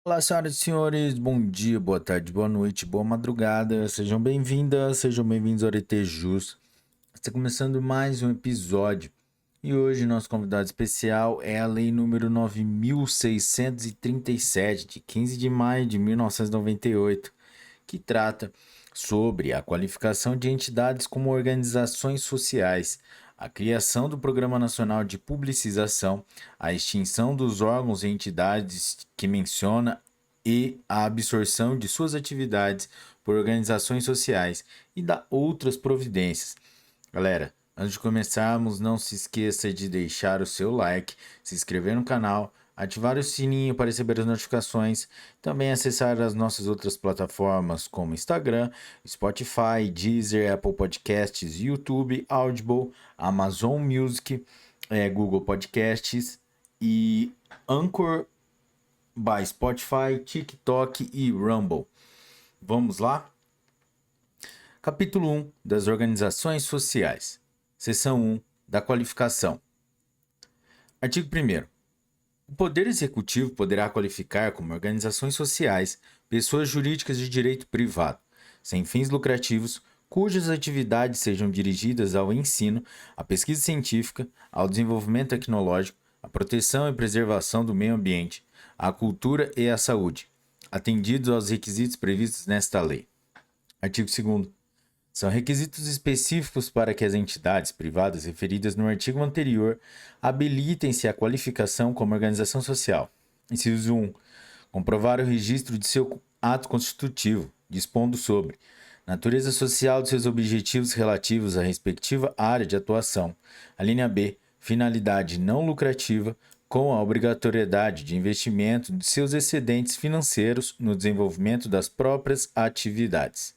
Olá, senhoras e senhores, bom dia, boa tarde, boa noite, boa madrugada, sejam bem-vindas, sejam bem-vindos ao RT Jus. Está começando mais um episódio e hoje nosso convidado especial é a Lei número 9.637, de 15 de maio de 1998, que trata sobre a qualificação de entidades como organizações sociais, a criação do Programa Nacional de Publicização, a extinção dos órgãos e entidades que menciona e a absorção de suas atividades por organizações sociais e da outras providências. Galera, antes de começarmos, não se esqueça de deixar o seu like, se inscrever no canal, ativar o sininho para receber as notificações, também acessar as nossas outras plataformas como Instagram, Spotify, Deezer, Apple Podcasts, YouTube, Audible, Amazon Music, Google Podcasts e Anchor by Spotify, TikTok e Rumble. Vamos lá? Capítulo 1 das Organizações Sociais. Seção 1 da Qualificação. Artigo 1º. O Poder Executivo poderá qualificar como organizações sociais pessoas jurídicas de direito privado, sem fins lucrativos, cujas atividades sejam dirigidas ao ensino, à pesquisa científica, ao desenvolvimento tecnológico, à proteção e preservação do meio ambiente, à cultura e à saúde, atendidos aos requisitos previstos nesta lei. Artigo 2º. São requisitos específicos para que as entidades privadas referidas no artigo anterior habilitem-se à qualificação como organização social. Inciso 1. Comprovar o registro de seu ato constitutivo, dispondo sobre natureza social de seus objetivos relativos à respectiva área de atuação. A linha B. Finalidade não lucrativa, com a obrigatoriedade de investimento de seus excedentes financeiros no desenvolvimento das próprias atividades.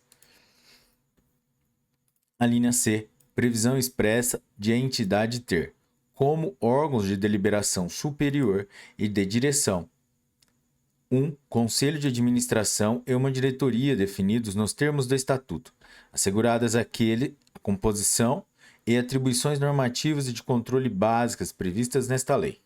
A linha C. Previsão expressa de a entidade ter, como órgãos de deliberação superior e de direção, um conselho de administração e uma diretoria definidos nos termos do Estatuto, asseguradas aquele a composição e atribuições normativas e de controle básicas previstas nesta lei.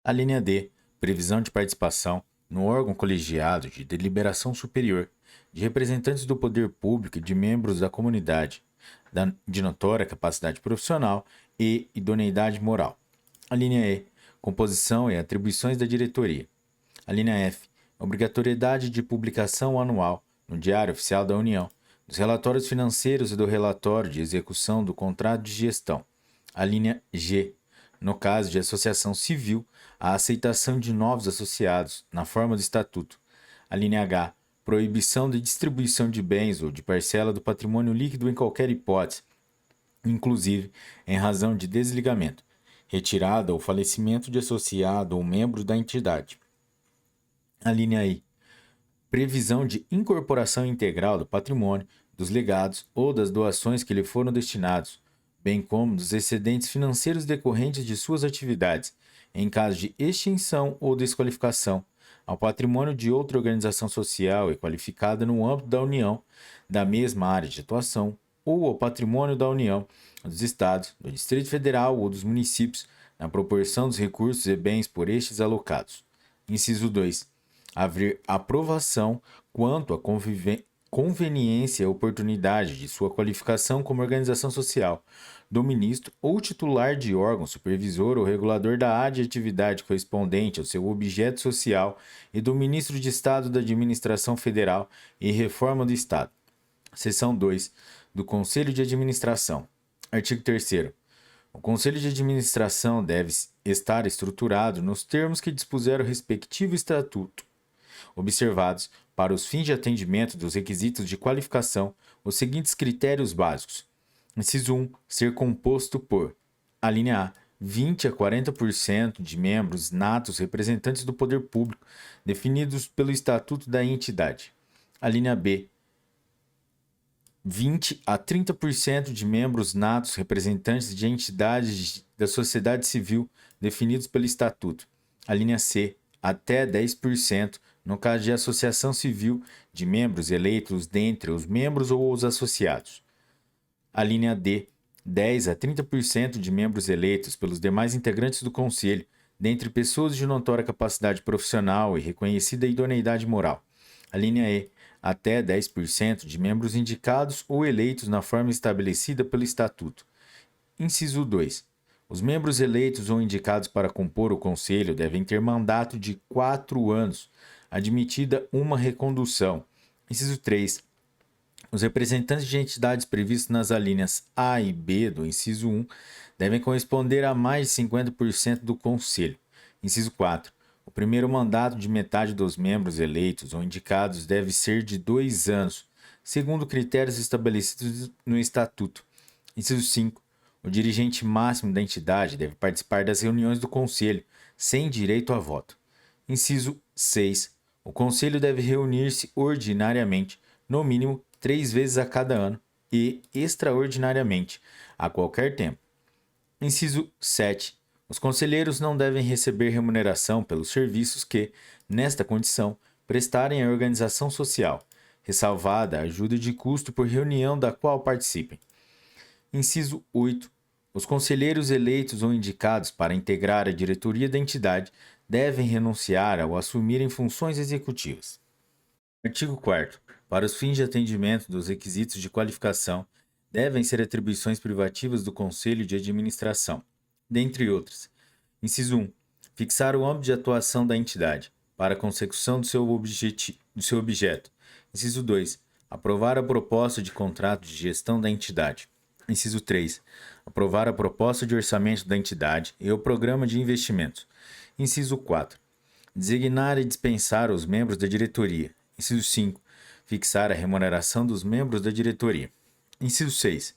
A linha D. Previsão de participação no órgão colegiado de deliberação superior, de representantes do poder público e de membros da comunidade, de notória capacidade profissional e idoneidade moral. A linha E. Composição e atribuições da diretoria. A linha F. Obrigatoriedade de publicação anual, no Diário Oficial da União, dos relatórios financeiros e do relatório de execução do contrato de gestão. A linha G. No caso de associação civil, a aceitação de novos associados, na forma do estatuto. A linha H. Proibição de distribuição de bens ou de parcela do patrimônio líquido em qualquer hipótese, inclusive em razão de desligamento, retirada ou falecimento de associado ou membro da entidade. A linha I. Previsão de incorporação integral do patrimônio, dos legados ou das doações que lhe foram destinados, bem como dos excedentes financeiros decorrentes de suas atividades, em caso de extinção ou desqualificação, ao patrimônio de outra organização social e qualificada no âmbito da União, da mesma área de atuação, ou ao patrimônio da União, dos Estados, do Distrito Federal ou dos municípios, na proporção dos recursos e bens por estes alocados. Inciso 2. Haver aprovação quanto à conveniência e oportunidade de sua qualificação como organização social, do ministro ou titular de órgão supervisor ou regulador da área de atividade correspondente ao seu objeto social e do ministro de Estado da Administração Federal e Reforma do Estado. Seção 2. Do Conselho de Administração. Artigo 3º. O Conselho de Administração deve estar estruturado nos termos que dispuser o respectivo estatuto, observados, para os fins de atendimento dos requisitos de qualificação, os seguintes critérios básicos. Inciso 1. Ser composto por: a linha A. 20 a 40% de membros natos representantes do poder público, definidos pelo Estatuto da entidade. A linha B. 20 a 30% de membros natos representantes de entidades da sociedade civil, definidos pelo Estatuto. A linha C. Até 10%, no caso de associação civil, de membros eleitos dentre os membros ou os associados. A linha D. 10 a 30% de membros eleitos pelos demais integrantes do Conselho, dentre pessoas de notória capacidade profissional e reconhecida idoneidade moral. A linha E, até 10% de membros indicados ou eleitos na forma estabelecida pelo Estatuto. Inciso 2. Os membros eleitos ou indicados para compor o Conselho devem ter mandato de 4 anos, admitida uma recondução. Inciso 3. Os representantes de entidades previstos nas alíneas A e B do inciso 1 devem corresponder a mais de 50% do Conselho. Inciso 4. O primeiro mandato de metade dos membros eleitos ou indicados deve ser de 2 anos, segundo critérios estabelecidos no Estatuto. Inciso 5. O dirigente máximo da entidade deve participar das reuniões do Conselho, sem direito a voto. Inciso 6. O Conselho deve reunir-se ordinariamente, no mínimo 3 vezes a cada ano, e extraordinariamente, a qualquer tempo. Inciso 7. Os conselheiros não devem receber remuneração pelos serviços que, nesta condição, prestarem à organização social, ressalvada a ajuda de custo por reunião da qual participem. Inciso 8. Os conselheiros eleitos ou indicados para integrar a diretoria da entidade devem renunciar ao assumirem funções executivas. Artigo 4º. Para os fins de atendimento dos requisitos de qualificação, devem ser atribuições privativas do Conselho de Administração, dentre outras. Inciso 1. Fixar o âmbito de atuação da entidade, para a consecução do seu objeto. Inciso 2. Aprovar a proposta de contrato de gestão da entidade. Inciso 3. Aprovar a proposta de orçamento da entidade e o programa de investimentos. Inciso 4. Designar e dispensar os membros da diretoria. Inciso 5. Fixar a remuneração dos membros da diretoria. Inciso 6.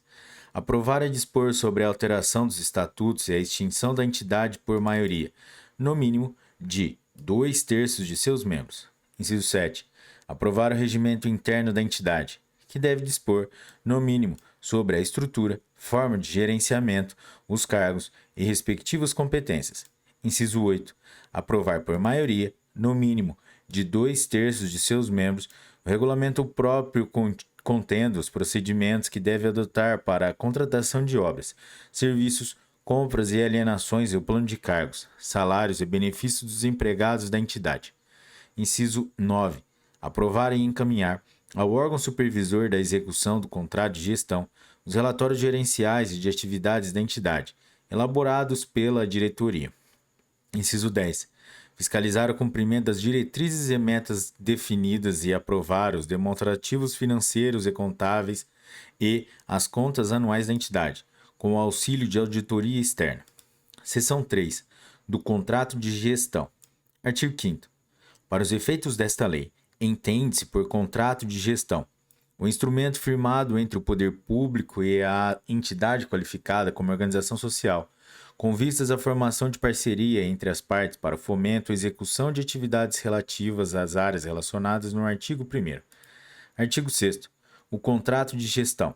Aprovar e dispor sobre a alteração dos estatutos e a extinção da entidade por maioria, no mínimo, de 2/3 de seus membros. Inciso 7. Aprovar o regimento interno da entidade, que deve dispor, no mínimo, sobre a estrutura, forma de gerenciamento, os cargos e respectivas competências. Inciso 8. Aprovar por maioria, no mínimo, de 2/3 de seus membros, o regulamento próprio contendo os procedimentos que deve adotar para a contratação de obras, serviços, compras e alienações e o plano de cargos, salários e benefícios dos empregados da entidade. Inciso 9. Aprovar e encaminhar ao órgão supervisor da execução do contrato de gestão os relatórios gerenciais e de atividades da entidade, elaborados pela diretoria. Inciso 10. Fiscalizar o cumprimento das diretrizes e metas definidas e aprovar os demonstrativos financeiros e contábeis e as contas anuais da entidade, com o auxílio de auditoria externa. Seção 3. Do contrato de gestão. Artigo 5º. Para os efeitos desta lei, entende-se por contrato de gestão o instrumento firmado entre o poder público e a entidade qualificada como organização social, com vistas à formação de parceria entre as partes para o fomento e execução de atividades relativas às áreas relacionadas no artigo 1º. Artigo 6º. O contrato de gestão,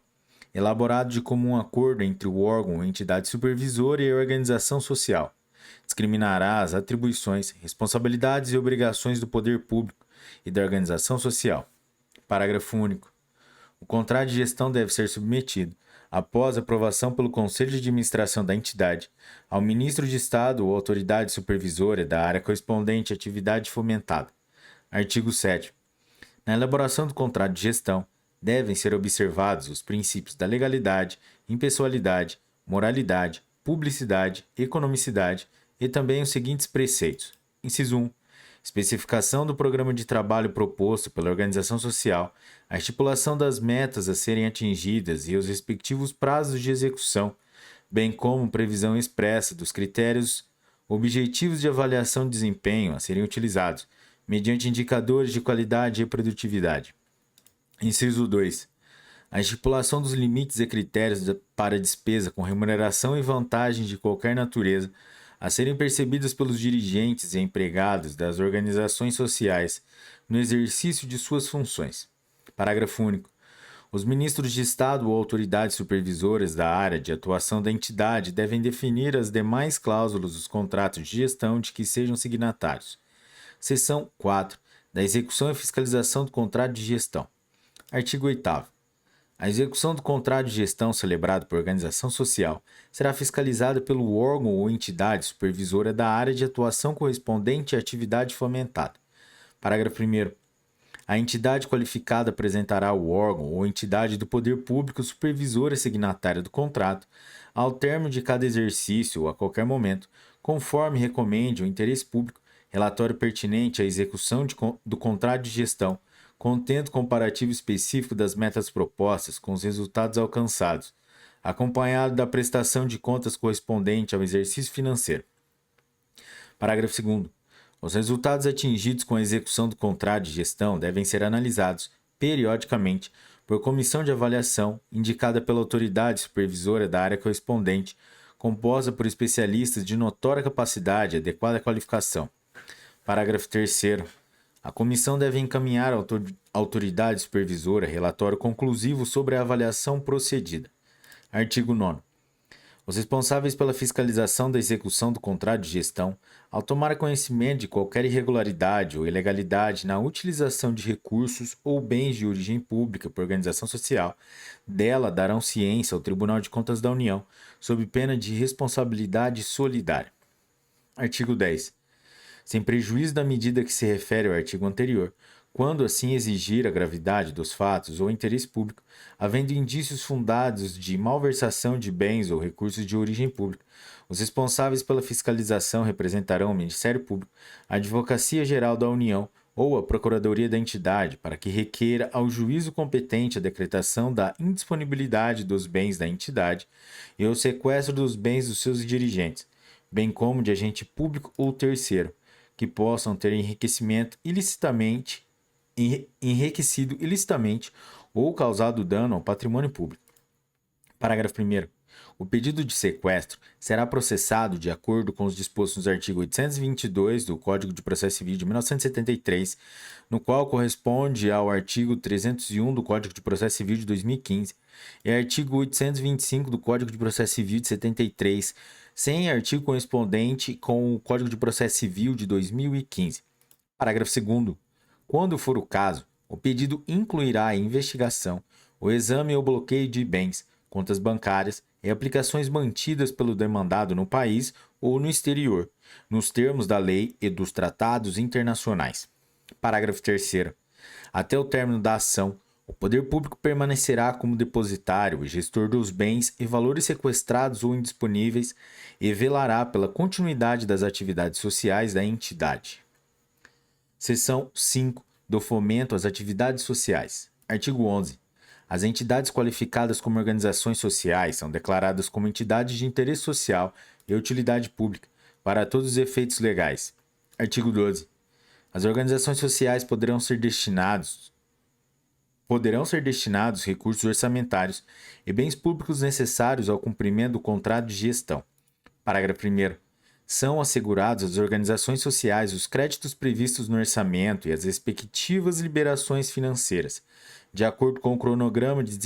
elaborado de comum acordo entre o órgão ou entidade supervisora e a organização social, discriminará as atribuições, responsabilidades e obrigações do poder público e da organização social. Parágrafo único. O contrato de gestão deve ser submetido, após aprovação pelo Conselho de Administração da entidade, ao Ministro de Estado ou autoridade supervisora da área correspondente à atividade fomentada. Artigo 7º. Na elaboração do contrato de gestão, devem ser observados os princípios da legalidade, impessoalidade, moralidade, publicidade, economicidade e também os seguintes preceitos. Inciso 1. Especificação do programa de trabalho proposto pela organização social, a estipulação das metas a serem atingidas e os respectivos prazos de execução, bem como previsão expressa dos critérios objetivos de avaliação de desempenho a serem utilizados, mediante indicadores de qualidade e produtividade. Inciso 2. A estipulação dos limites e critérios para despesa com remuneração e vantagens de qualquer natureza a serem percebidas pelos dirigentes e empregados das organizações sociais no exercício de suas funções. Parágrafo único. Os ministros de Estado ou autoridades supervisoras da área de atuação da entidade devem definir as demais cláusulas dos contratos de gestão de que sejam signatários. Seção 4. Da execução e fiscalização do contrato de gestão. Artigo 8º. A execução do contrato de gestão celebrado por organização social será fiscalizada pelo órgão ou entidade supervisora da área de atuação correspondente à atividade fomentada. Parágrafo 1º. A entidade qualificada apresentará ao órgão ou entidade do poder público supervisora signatária do contrato, ao término de cada exercício ou a qualquer momento, conforme recomende o interesse público, relatório pertinente à execução do contrato de gestão, contendo comparativo específico das metas propostas com os resultados alcançados, acompanhado da prestação de contas correspondente ao exercício financeiro. Parágrafo 2º. Os resultados atingidos com a execução do contrato de gestão devem ser analisados, periodicamente, por comissão de avaliação indicada pela autoridade supervisora da área correspondente, composta por especialistas de notória capacidade e adequada qualificação. Parágrafo 3º. A comissão deve encaminhar à autoridade supervisora relatório conclusivo sobre a avaliação procedida. Artigo 9º. Os responsáveis pela fiscalização da execução do contrato de gestão, ao tomar conhecimento de qualquer irregularidade ou ilegalidade na utilização de recursos ou bens de origem pública por organização social, dela darão ciência ao Tribunal de Contas da União, sob pena de responsabilidade solidária. Artigo 10. Sem prejuízo da medida que se refere ao artigo anterior, quando assim exigir a gravidade dos fatos ou interesse público, havendo indícios fundados de malversação de bens ou recursos de origem pública, os responsáveis pela fiscalização representarão o Ministério Público, a Advocacia Geral da União ou a Procuradoria da entidade para que requeira ao juízo competente a decretação da indisponibilidade dos bens da entidade e o sequestro dos bens dos seus dirigentes, bem como de agente público ou terceiro, que possam ter enriquecido ilicitamente ou causado dano ao patrimônio público. Parágrafo 1º. O pedido de sequestro será processado de acordo com os dispostos nos artigos 822 do Código de Processo Civil de 1973, no qual corresponde ao artigo 301 do Código de Processo Civil de 2015 e artigo 825 do Código de Processo Civil de 73, sem artigo correspondente com o Código de Processo Civil de 2015. Parágrafo 2º. Quando for o caso, o pedido incluirá a investigação, o exame ou bloqueio de bens, contas bancárias e aplicações mantidas pelo demandado no país ou no exterior, nos termos da lei e dos tratados internacionais. Parágrafo 3º. Até o término da ação, o poder público permanecerá como depositário e gestor dos bens e valores sequestrados ou indisponíveis e velará pela continuidade das atividades sociais da entidade. Seção 5 do Fomento às Atividades Sociais. Artigo 11. As entidades qualificadas como organizações sociais são declaradas como entidades de interesse social e utilidade pública para todos os efeitos legais. Artigo 12. As organizações sociais poderão ser destinados recursos orçamentários e bens públicos necessários ao cumprimento do contrato de gestão. Parágrafo 1º. São assegurados às organizações sociais os créditos previstos no orçamento e as respectivas liberações financeiras, de acordo com o cronograma de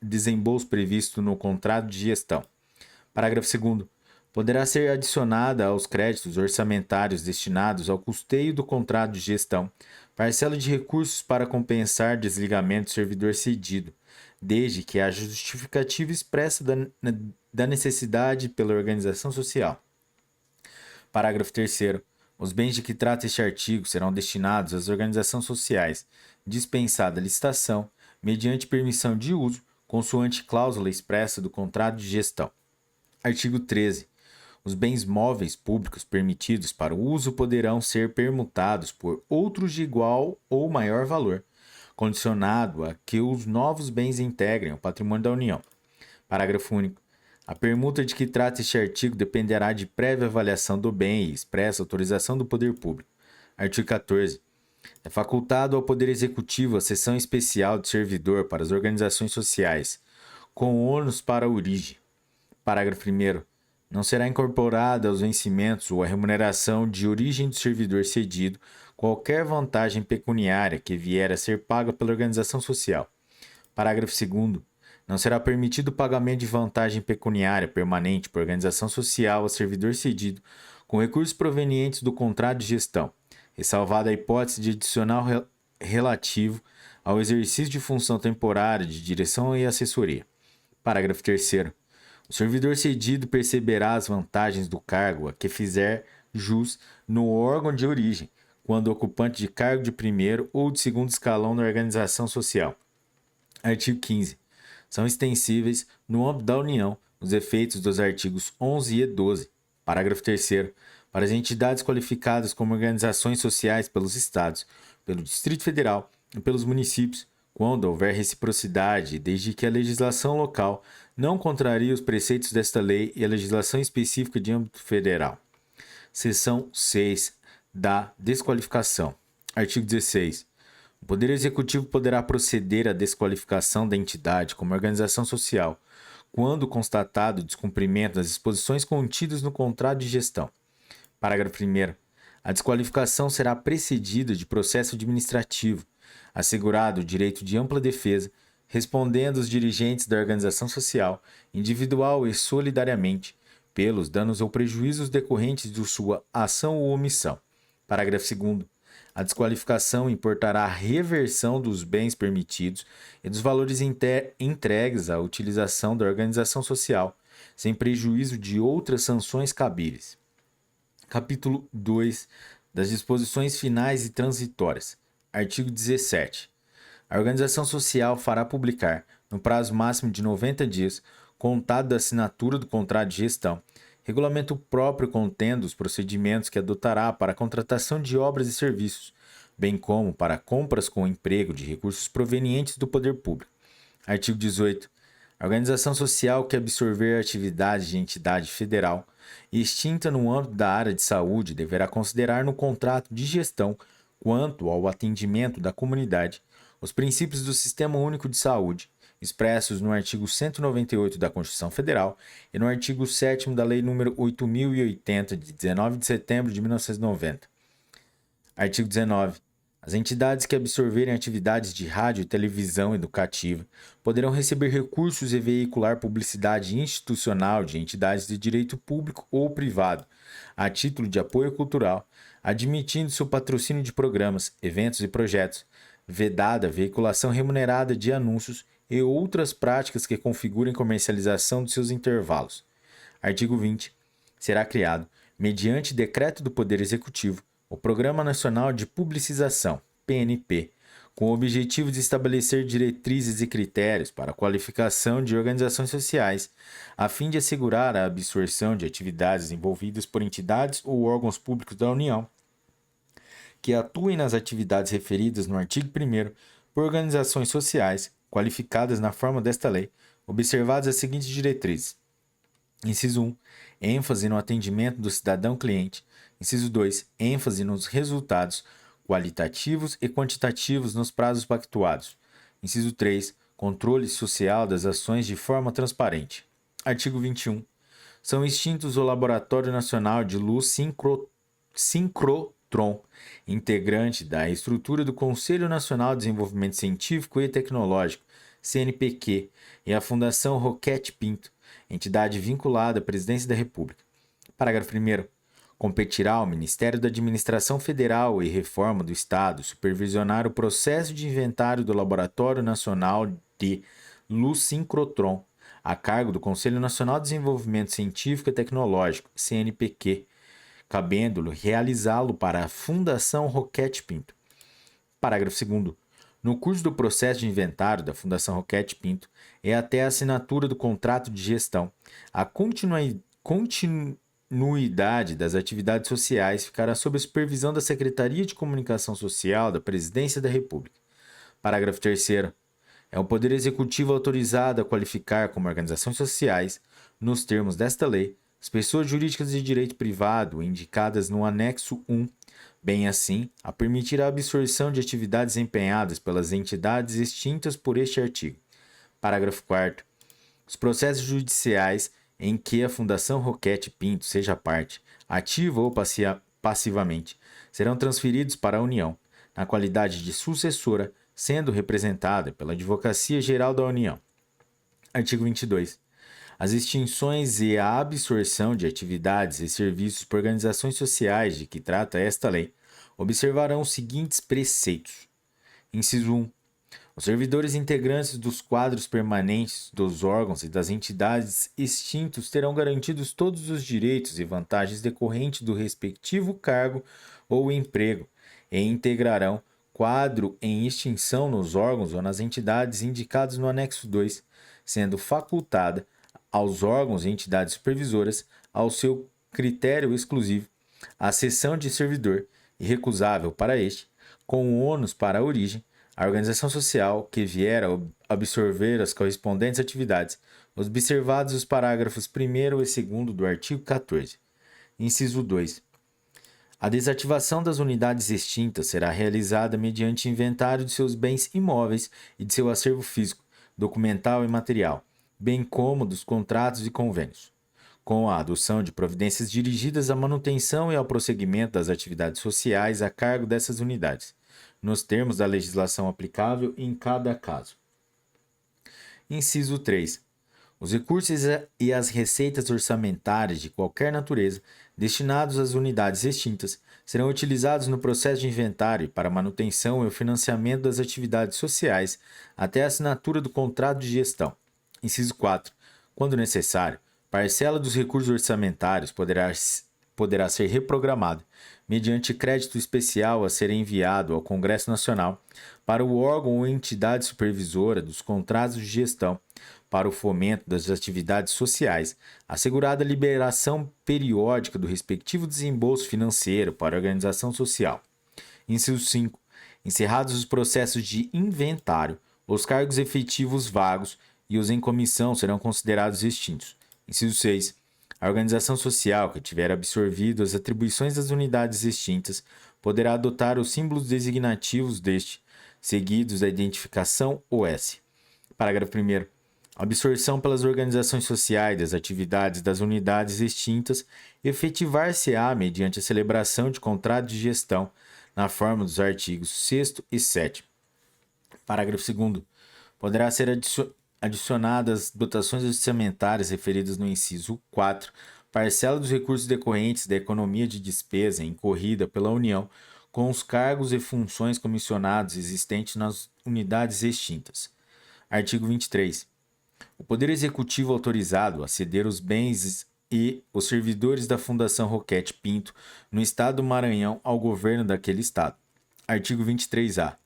desembolso previsto no contrato de gestão. Parágrafo 2º. Poderá ser adicionada aos créditos orçamentários destinados ao custeio do contrato de gestão parcela de recursos para compensar desligamento do servidor cedido, desde que haja justificativa expressa da necessidade pela organização social. Parágrafo 3º. Os bens de que trata este artigo serão destinados às organizações sociais, dispensada a licitação, mediante permissão de uso, consoante cláusula expressa do contrato de gestão. Artigo 13. Os bens móveis públicos permitidos para o uso poderão ser permutados por outros de igual ou maior valor, condicionado a que os novos bens integrem o patrimônio da União. Parágrafo único. A permuta de que trata este artigo dependerá de prévia avaliação do bem e expressa autorização do poder público. Artigo 14. É facultado ao Poder Executivo a cessão especial de servidor para as organizações sociais, com ônus para a origem. Parágrafo 1º. Não será incorporada aos vencimentos ou à remuneração de origem do servidor cedido qualquer vantagem pecuniária que vier a ser paga pela organização social. Parágrafo 2º. Não será permitido o pagamento de vantagem pecuniária permanente por organização social a servidor cedido com recursos provenientes do contrato de gestão, ressalvada a hipótese de adicional relativo ao exercício de função temporária de direção e assessoria. Parágrafo 3º. O servidor cedido perceberá as vantagens do cargo a que fizer jus no órgão de origem, quando ocupante de cargo de primeiro ou de segundo escalão na organização social. Artigo 15. São extensíveis, no âmbito da União, os efeitos dos artigos 11 e 12. Parágrafo 3º. Para as entidades qualificadas como organizações sociais pelos Estados, pelo Distrito Federal e pelos municípios, quando houver reciprocidade, desde que a legislação local não contrarie os preceitos desta lei e a legislação específica de âmbito federal. Seção 6 da desqualificação. Artigo 16. O Poder Executivo poderá proceder à desqualificação da entidade como organização social, quando constatado o descumprimento das disposições contidas no contrato de gestão. Parágrafo 1º. A desqualificação será precedida de processo administrativo, assegurado o direito de ampla defesa, respondendo os dirigentes da organização social, individual e solidariamente, pelos danos ou prejuízos decorrentes de sua ação ou omissão. Parágrafo 2º. A desqualificação importará a reversão dos bens permitidos e dos valores entregues à utilização da organização social, sem prejuízo de outras sanções cabíveis. Capítulo 2 das disposições finais e transitórias. Artigo 17. A organização social fará publicar, no prazo máximo de 90 dias, contado da assinatura do contrato de gestão, regulamento próprio contendo os procedimentos que adotará para a contratação de obras e serviços, bem como para compras com emprego de recursos provenientes do poder público. Artigo 18. A organização social que absorver atividades de entidade federal extinta no âmbito da área de saúde deverá considerar no contrato de gestão, quanto ao atendimento da comunidade, os princípios do Sistema Único de Saúde, expressos no artigo 198 da Constituição Federal e no artigo 7º da Lei nº 8.080, de 19 de setembro de 1990. Artigo 19. As entidades que absorverem atividades de rádio e televisão educativa poderão receber recursos e veicular publicidade institucional de entidades de direito público ou privado, a título de apoio cultural, admitindo-se o patrocínio de programas, eventos e projetos, vedada a veiculação remunerada de anúncios e outras práticas que configurem comercialização dos seus intervalos. Artigo 20. Será criado, mediante decreto do Poder Executivo, o Programa Nacional de Publicização, PNP, com o objetivo de estabelecer diretrizes e critérios para a qualificação de organizações sociais, a fim de assegurar a absorção de atividades envolvidas por entidades ou órgãos públicos da União, que atuem nas atividades referidas no artigo 1º por organizações sociais qualificadas na forma desta lei, observadas as seguintes diretrizes. Inciso 1. ênfase no atendimento do cidadão cliente. Inciso 2. ênfase nos resultados qualitativos e quantitativos nos prazos pactuados. Inciso 3. Controle social das ações de forma transparente. Artigo 21. São extintos o Laboratório Nacional de Luz Sincrotron, integrante da estrutura do Conselho Nacional de Desenvolvimento Científico e Tecnológico, CNPq, e a Fundação Roquete Pinto, entidade vinculada à Presidência da República. Parágrafo 1º. Competirá ao Ministério da Administração Federal e Reforma do Estado supervisionar o processo de inventário do Laboratório Nacional de Luz Sincrotron, a cargo do Conselho Nacional de Desenvolvimento Científico e Tecnológico, CNPq, cabendo-lhe realizá-lo para a Fundação Roquete Pinto. Parágrafo 2º. No curso do processo de inventário da Fundação Roquete Pinto e até a assinatura do contrato de gestão, a continuidade das atividades sociais ficará sob a supervisão da Secretaria de Comunicação Social da Presidência da República. Parágrafo 3º. É o Poder Executivo autorizado a qualificar como organizações sociais, nos termos desta lei, as pessoas jurídicas de direito privado indicadas no anexo 1, bem assim, a permitir a absorção de atividades empenhadas pelas entidades extintas por este artigo. Parágrafo 4º. Os processos judiciais em que a Fundação Roquete Pinto seja parte, ativa ou passivamente, serão transferidos para a União, na qualidade de sucessora, sendo representada pela Advocacia Geral da União. Artigo 22. As extinções e a absorção de atividades e serviços por organizações sociais de que trata esta lei observarão os seguintes preceitos. Inciso 1. Os servidores integrantes dos quadros permanentes dos órgãos e das entidades extintos terão garantidos todos os direitos e vantagens decorrentes do respectivo cargo ou emprego e integrarão quadro em extinção nos órgãos ou nas entidades indicados no anexo 2, sendo facultada aos órgãos e entidades supervisoras, ao seu critério exclusivo, a cessão de servidor irrecusável para este, com o ônus para a origem, a organização social que vier a absorver as correspondentes atividades, observados os parágrafos 1º e 2º do artigo 14. Inciso 2. A desativação das unidades extintas será realizada mediante inventário de seus bens imóveis e de seu acervo físico, documental e material, bem como dos contratos e convênios, com a adoção de providências dirigidas à manutenção e ao prosseguimento das atividades sociais a cargo dessas unidades, nos termos da legislação aplicável em cada caso. Inciso 3. Os recursos e as receitas orçamentárias de qualquer natureza destinados às unidades extintas serão utilizados no processo de inventário para a manutenção e o financiamento das atividades sociais até a assinatura do contrato de gestão. Inciso 4. Quando necessário, parcela dos recursos orçamentários poderá ser reprogramada, mediante crédito especial a ser enviado ao Congresso Nacional, para o órgão ou entidade supervisora dos contratos de gestão, para o fomento das atividades sociais, assegurada a liberação periódica do respectivo desembolso financeiro para a organização social. Inciso 5. Encerrados os processos de inventário, os cargos efetivos vagos e os em comissão serão considerados extintos. Inciso 6. A organização social que tiver absorvido as atribuições das unidades extintas poderá adotar os símbolos designativos deste, seguidos da identificação OS. Parágrafo 1º. A absorção pelas organizações sociais das atividades das unidades extintas efetivar-se-á mediante a celebração de contrato de gestão, na forma dos artigos 6º e 7º. Parágrafo 2º. Poderá ser adicionadas dotações orçamentárias referidas no inciso 4, parcela dos recursos decorrentes da economia de despesa incorrida pela União com os cargos e funções comissionados existentes nas unidades extintas. Artigo 23. O Poder Executivo autorizado a ceder os bens e os servidores da Fundação Roquete Pinto no Estado do Maranhão ao governo daquele Estado. Artigo 23-A.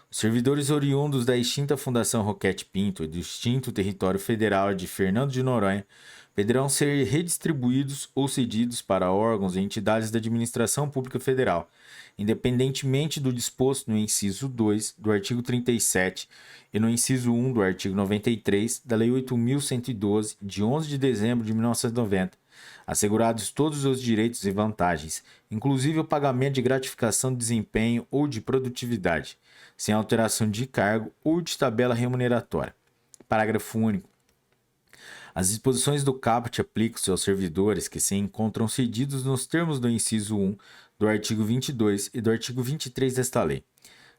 Os servidores oriundos da extinta Fundação Roquete Pinto e do extinto Território Federal de Fernando de Noronha poderão ser redistribuídos ou cedidos para órgãos e entidades da administração pública federal, independentemente do disposto no inciso 2 do artigo 37 e no inciso 1 do artigo 93 da Lei 8.112, de 11 de dezembro de 1990, assegurados todos os direitos e vantagens, inclusive o pagamento de gratificação de desempenho ou de produtividade, sem alteração de cargo ou de tabela remuneratória. Parágrafo único. As disposições do caput aplicam-se aos servidores que se encontram cedidos nos termos do inciso 1 do artigo 22 e do artigo 23 desta lei.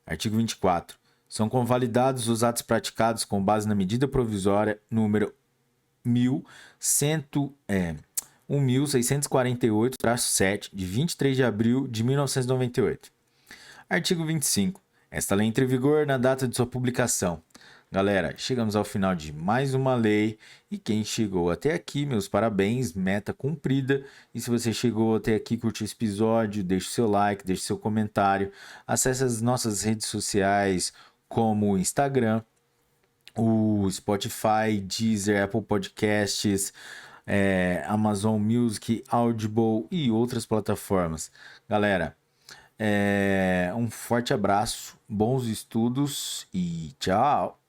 Artigo 24. São convalidados os atos praticados com base na medida provisória número 1648-7, de 23 de abril de 1998. Artigo 25. Esta lei entra em vigor na data de sua publicação. Galera, chegamos ao final de mais uma lei e quem chegou até aqui, meus parabéns, meta cumprida. E se você chegou até aqui, curtiu esse episódio, deixe seu like, deixe seu comentário, acesse as nossas redes sociais como o Instagram, o Spotify, Deezer, Apple Podcasts, Amazon Music, Audible e outras plataformas. Galera, um forte abraço, bons estudos e tchau!